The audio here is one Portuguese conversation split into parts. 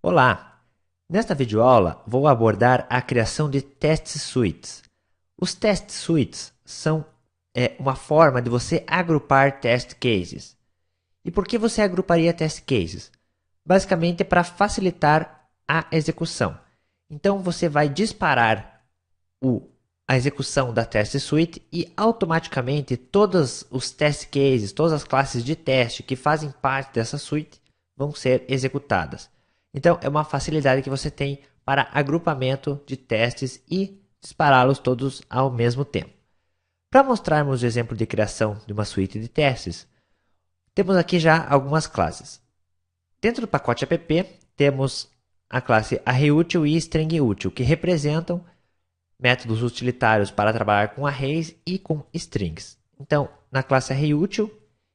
Olá! Nesta videoaula vou abordar a criação de test suites. Os test suites são uma forma de você agrupar test cases. E por que você agruparia test cases? Basicamente é para facilitar a execução. Então você vai disparar a execução da test suite e automaticamente todos os test cases, todas as classes de teste que fazem parte dessa suite vão ser executadas. Então, é uma facilidade que você tem para agrupamento de testes e dispará-los todos ao mesmo tempo. Para mostrarmos o exemplo de criação de uma suite de testes, temos aqui já algumas classes. Dentro do pacote app, temos a classe ArrayUtil e StringUtil, que representam métodos utilitários para trabalhar com arrays e com strings. Então, na classe ArrayUtil,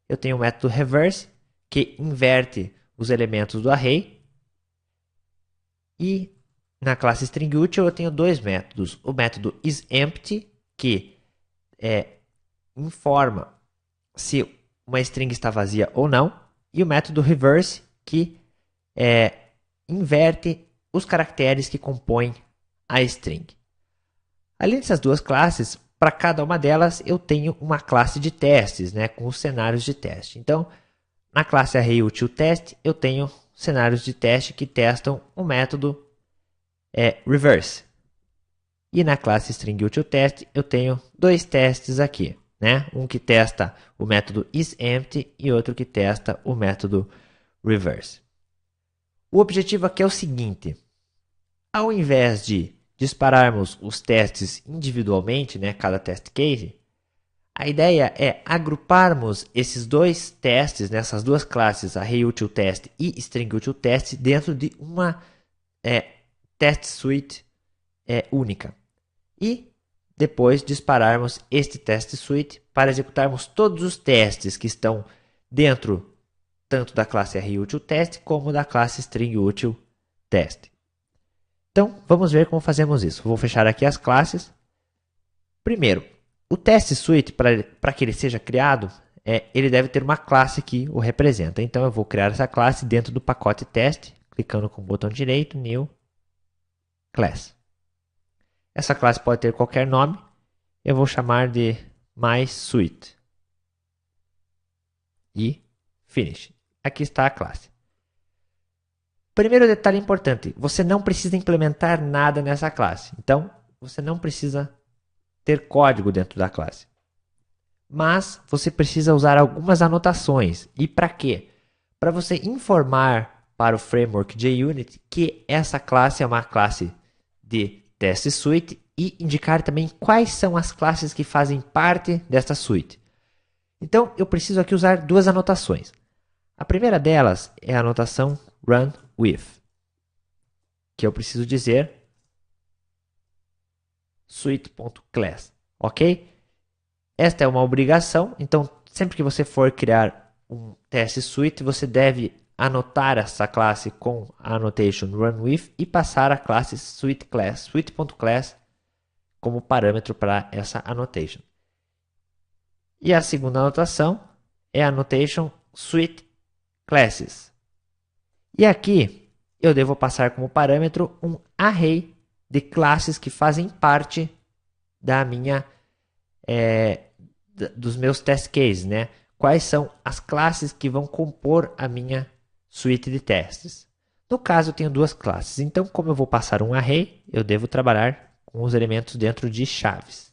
eu tenho o método reverse, que inverte os elementos do array. E na classe StringUtil eu tenho dois métodos. O método isEmpty, que informa se uma string está vazia ou não. E o método reverse, que inverte os caracteres que compõem a string. Além dessas duas classes, para cada uma delas eu tenho uma classe de testes, com os cenários de teste. Então, na classe ArrayUtilTest eu tenho cenários de teste que testam o método reverse. E na classe StringUtilTest eu tenho dois testes aqui, um que testa o método isEmpty e outro que testa o método reverse. O objetivo aqui é o seguinte: ao invés de dispararmos os testes individualmente, cada test case, a ideia é agruparmos esses dois testes, nessas duas classes, ArrayUtilTest e StringUtilTest, dentro de uma test suite única. E depois dispararmos este test suite para executarmos todos os testes que estão dentro tanto da classe ArrayUtilTest como da classe StringUtilTest. Então, vamos ver como fazemos isso. Vou fechar aqui as classes. Primeiro, o test suite, para que ele seja criado, ele deve ter uma classe que o representa. Então, eu vou criar essa classe dentro do pacote teste, clicando com o botão direito, New Class. Essa classe pode ter qualquer nome. Eu vou chamar de MySuite. E Finish. Aqui está a classe. Primeiro detalhe importante, você não precisa implementar nada nessa classe. Então, você não precisa ter código dentro da classe. Mas você precisa usar algumas anotações. E para quê? Para você informar para o framework JUnit que essa classe é uma classe de test suite e indicar também quais são as classes que fazem parte desta suite. Então, eu preciso aqui usar duas anotações. A primeira delas é a anotação run with, que eu preciso dizer suite.class, ok? Esta é uma obrigação, então sempre que você for criar um test suite, você deve anotar essa classe com a annotation run with e passar a classe suite.class, suite.class como parâmetro para essa annotation. E a segunda anotação é a annotation suite.classes. E aqui eu devo passar como parâmetro um array de classes que fazem parte da dos meus test cases, Quais são as classes que vão compor a minha suite de testes? No caso, eu tenho duas classes. Então, como eu vou passar um array, eu devo trabalhar com os elementos dentro de chaves.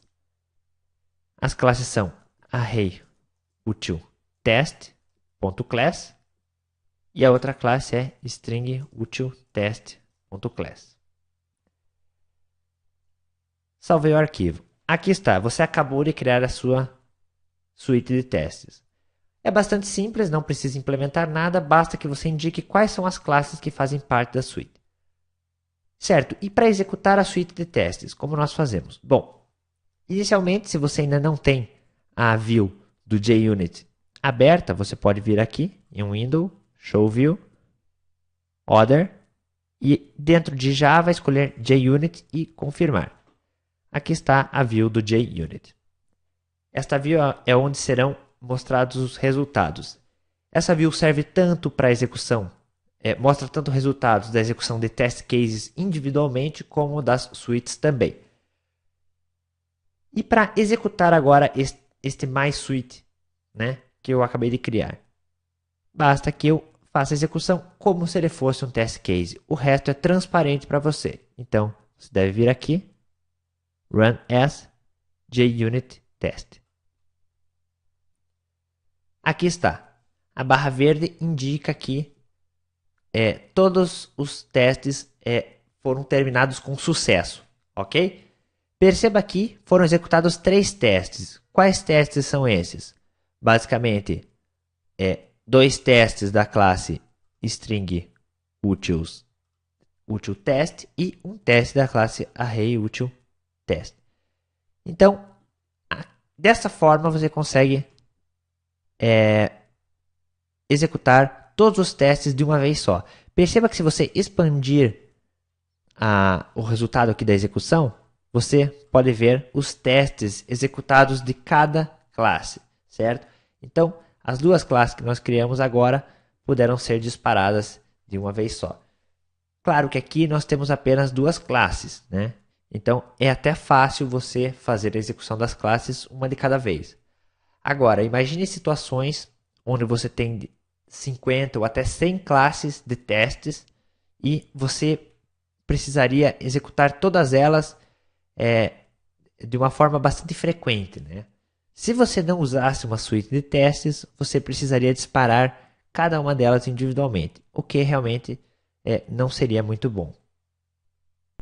As classes são ArrayUtilTest.class e a outra classe é StringUtilTest.class. Salvei o arquivo. Aqui está, você acabou de criar a sua suite de testes. É bastante simples, não precisa implementar nada, basta que você indique quais são as classes que fazem parte da suite. Certo, e para executar a suite de testes, como nós fazemos? Bom, inicialmente, se você ainda não tem a view do JUnit aberta, você pode vir aqui em Window, Show View, Other, e dentro de Java escolher JUnit e confirmar. Aqui está a view do JUnit. Esta view é onde serão mostrados os resultados. Essa view serve tanto para a execução mostra tanto resultados da execução de test cases individualmente como das suítes também. E para executar agora este My Suite, né, que eu acabei de criar, basta que eu faça a execução como se ele fosse um test case. O resto é transparente para você. Então, você deve vir aqui, Run as JUnit Test. Aqui está. A barra verde indica que todos os testes foram terminados com sucesso, ok? Perceba que foram executados 3 testes. Quais testes são esses? Basicamente, 2 testes da classe string util_test e um teste da classe array_util_test. Então, dessa forma você consegue executar todos os testes de uma vez só. Perceba que se você expandir o resultado aqui da execução, você pode ver os testes executados de cada classe, certo? Então, as 2 classes que nós criamos agora puderam ser disparadas de uma vez só. Claro que aqui nós temos apenas 2 classes, né? Então, é até fácil você fazer a execução das classes uma de cada vez. Agora, imagine situações onde você tem 50 ou até 100 classes de testes e você precisaria executar todas elas de uma forma bastante frequente, né? Se você não usasse uma suite de testes, você precisaria disparar cada uma delas individualmente, o que realmente não seria muito bom.